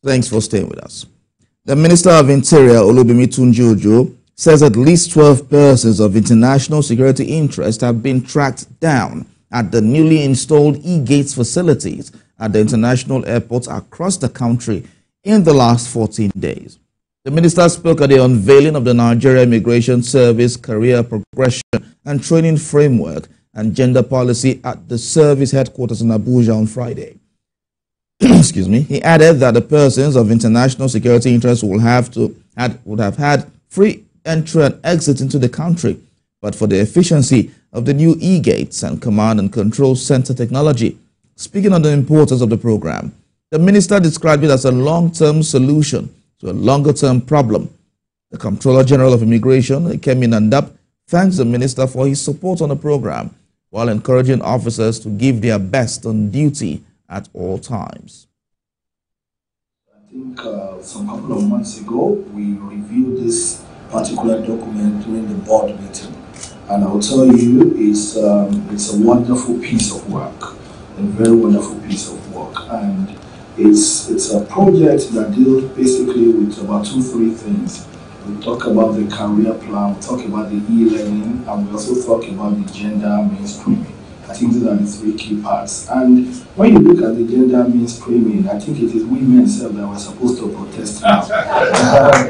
Thanks for staying with us. The Minister of Interior, Tunji, says at least 12 persons of international security interest have been tracked down at the newly installed e-gates facilities at the international airports across the country in the last 14 days. The minister spoke at the unveiling of the Nigeria Immigration Service Career Progression and Training Framework and Gender Policy at the service headquarters in Abuja on Friday. Excuse me. He added that the persons of international security interest would have had free entry and exit into the country, but for the efficiency of the new e-gates and command and control center technology. Speaking on the importance of the program, the minister described it as a long-term solution to a longer-term problem. The Comptroller General of Immigration, Kemi Nandap, thanks the minister for his support on the program while encouraging officers to give their best on duty at all times. I think some couple of months ago, we reviewed this particular document during the board meeting. And I'll tell you, it's a wonderful piece of work, a very wonderful piece of work. And it's a project that deals basically with about 2-3 things. We talk about the career plan, we talk about the e-learning, and we also talk about the gender mainstreaming. I think these are the 3 key parts. And when you look at the gender mainstreaming, I think it is women themselves that were supposed to protest now.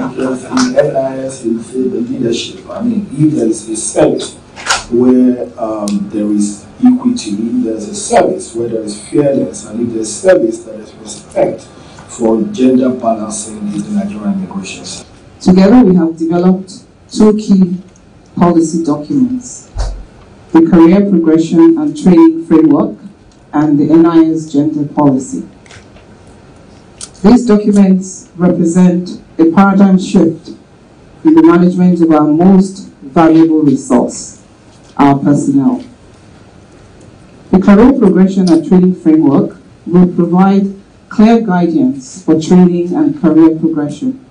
Because in NIS, you say the leadership. I mean, if there is a service where there is equity, if there is a service where there is fairness, and if there is service that is respect for gender balancing in the Nigerian immigration system. Together, we have developed 2 key policy documents: the Career Progression and Training Framework and the NIS Gender Policy. These documents represent a paradigm shift in the management of our most valuable resource, our personnel. The Career Progression and Training Framework will provide clear guidance for training and career progression.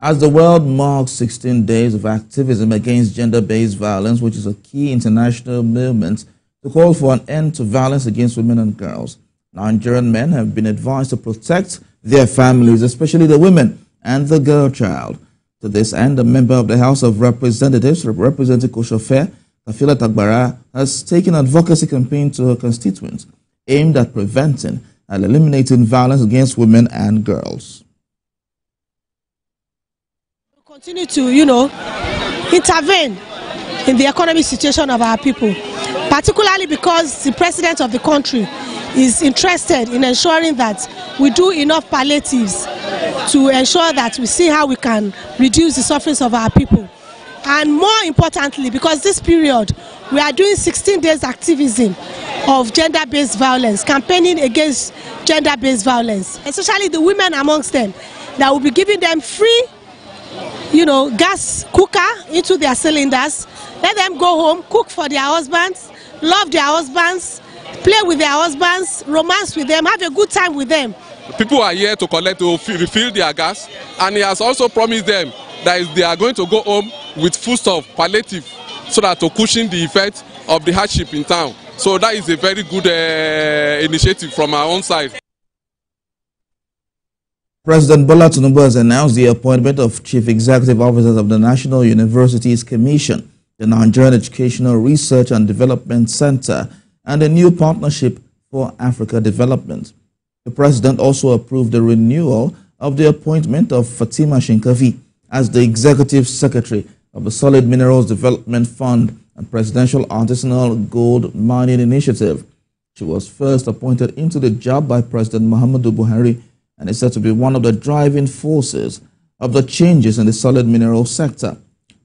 As the world marks 16 days of activism against gender-based violence, which is a key international movement to call for an end to violence against women and girls, Nigerian men have been advised to protect their families, especially the women and the girl child. To this end, a member of the House of Representatives, Representative Koshofe Kafila Tagbara, has taken an advocacy campaign to her constituents aimed at preventing and eliminating violence against women and girls. Continue to, intervene in the economic situation of our people, particularly because the president of the country is interested in ensuring that we do enough palliatives to ensure that we see how we can reduce the sufferings of our people. And more importantly, because this period, we are doing 16 days activism of gender-based violence, campaigning against gender-based violence, especially the women amongst them, that will be giving them free gas cooker into their cylinders. Let them go home, cook for their husbands, love their husbands, play with their husbands, romance with them, have a good time with them. People are here to refill their gas, and he has also promised them that they are going to go home with foodstuff, palliative, so that to cushion the effect of the hardship in town. So that is a very good initiative from our own side. President Bola Tinubu has announced the appointment of Chief Executive Officers of the National Universities Commission, the Nigerian Educational Research and Development Center, and a new partnership for Africa Development. The President also approved the renewal of the appointment of Fatima Shinkafi as the Executive Secretary of the Solid Minerals Development Fund and Presidential Artisanal Gold Mining Initiative. She was first appointed into the job by President Muhammadu Buhari and is said to be one of the driving forces of the changes in the solid mineral sector.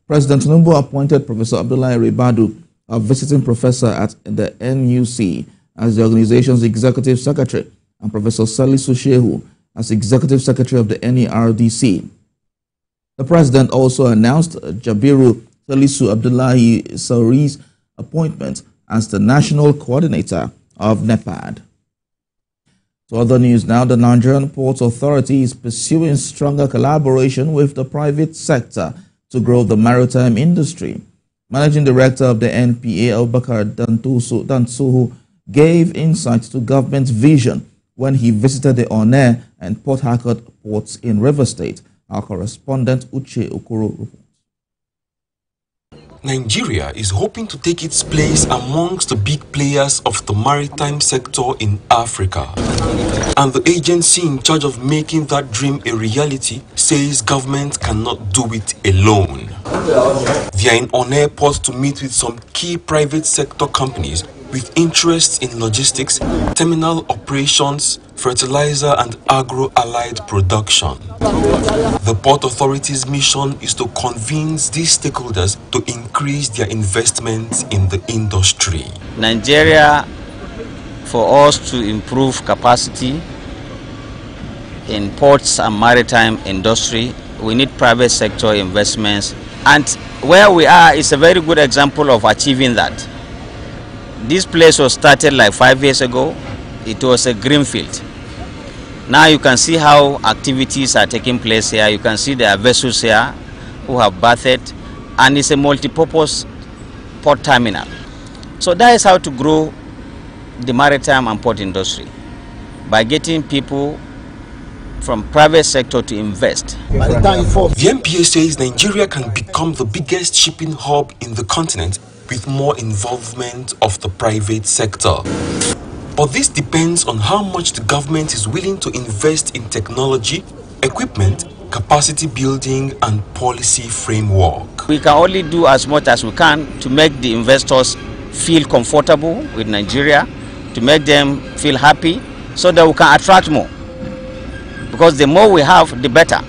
President Tinubu appointed Professor Abdullahi Ribadu, a visiting professor at the NUC, as the organization's executive secretary, and Professor Salisu Shehu as executive secretary of the NERDC. The president also announced Jabiru Salisu Abdullahi Sauri's appointment as the national coordinator of NEPAD. To other news now, the Nigerian Ports Authority is pursuing stronger collaboration with the private sector to grow the maritime industry. Managing Director of the NPA, Abubakar Dansuhu, gave insight to government's vision when he visited the Onne and Port Harcourt ports in Rivers State. Our correspondent Uche Okoro reports. Nigeria is hoping to take its place amongst the big players of the maritime sector in Africa. And the agency in charge of making that dream a reality says government cannot do it alone. They are in on airport to meet with some key private sector companies with interests in logistics, terminal operations, fertilizer and agro-allied production. The Port Authority's mission is to convince these stakeholders to increase their investments in the industry. Nigeria, for us to improve capacity in ports and maritime industry, we need private sector investments. And where we are is a very good example of achieving that. This place was started like 5 years ago. It was a greenfield. Now you can see how activities are taking place here. You can see there are vessels here who have berthed, and it's a multi-purpose port terminal. So that is how to grow the maritime and port industry, by getting people from private sector to invest. The MPA says Nigeria can become the biggest shipping hub in the continent with more involvement of the private sector. But this depends on how much the government is willing to invest in technology, equipment, capacity building and policy framework. We can only do as much as we can to make the investors feel comfortable with Nigeria, to make them feel happy, so that we can attract more. Because the more we have, the better.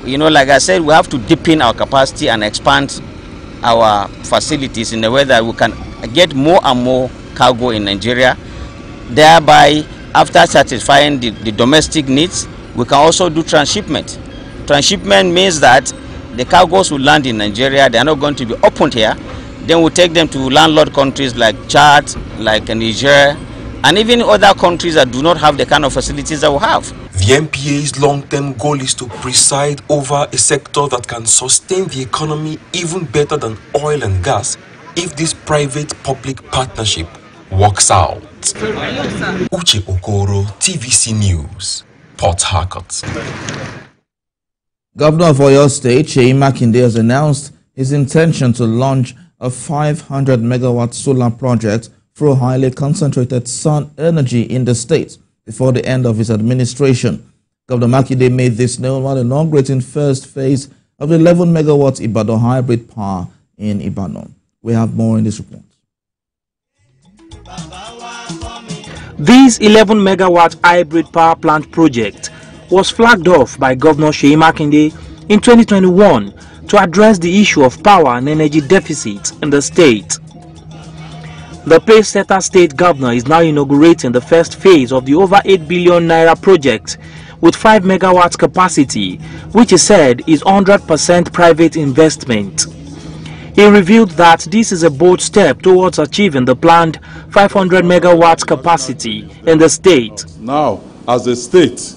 You know, like I said, we have to deepen our capacity and expand our facilities in a way that we can get more and more cargo in Nigeria. Thereby, after satisfying the domestic needs, we can also do transshipment. Transshipment means that the cargoes will land in Nigeria. They are not going to be opened here. Then we'll take them to landlord countries like Chad, like Niger, and even other countries that do not have the kind of facilities that we have. The MPA's long-term goal is to preside over a sector that can sustain the economy even better than oil and gas if this private-public partnership works out. Uche Okoro, TVC News, Port Harcourt. Governor of Oyo State, Seyi Makinde, has announced his intention to launch a 500 megawatt solar project through highly concentrated sun energy in the state before the end of his administration. Governor Makinde made this known while inaugurating first phase of the 11 megawatt Ibadan hybrid power in Ibadan. We have more in this report. This 11 megawatt hybrid power plant project was flagged off by Governor Seyi Makinde in 2021 to address the issue of power and energy deficit in the state. The pace-setter state governor is now inaugurating the first phase of the over 8 billion naira project with 5 megawatts capacity, which he said is 100% private investment. He revealed that this is a bold step towards achieving the planned 500 megawatts capacity in the state. Now, as a state,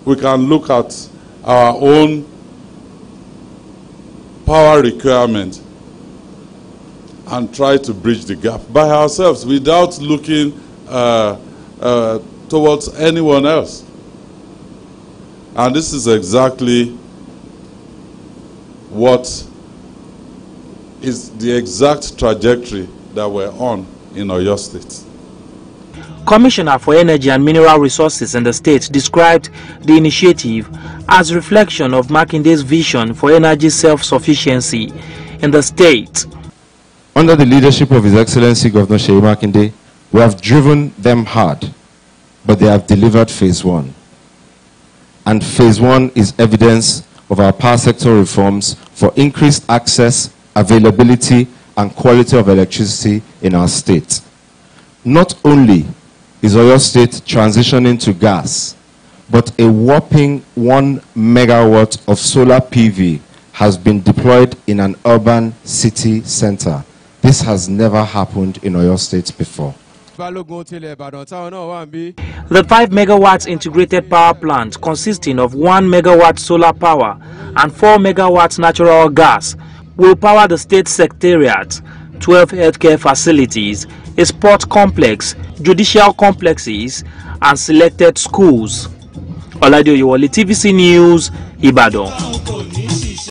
we can look at our own power requirement and try to bridge the gap by ourselves without looking towards anyone else. And this is exactly what is the exact trajectory that we're on in Oyo State. Commissioner for Energy and Mineral Resources in the state described the initiative as reflection of Makinde's vision for energy self-sufficiency in the state. Under the leadership of His Excellency Governor Seyi Makinde, we have driven them hard, but they have delivered phase 1. And phase 1 is evidence of our power sector reforms for increased access, availability, and quality of electricity in our state. Not only is Oyo State transitioning to gas, but a whopping 1 megawatt of solar PV has been deployed in an urban city center. This has never happened in Oyo State before. The 5 megawatts integrated power plant, consisting of 1 megawatt solar power and 4 megawatts natural gas, will power the state secretariat, 12 healthcare facilities, a sport complex, judicial complexes, and selected schools. Oladio Yewole, TVC News, Ibadan.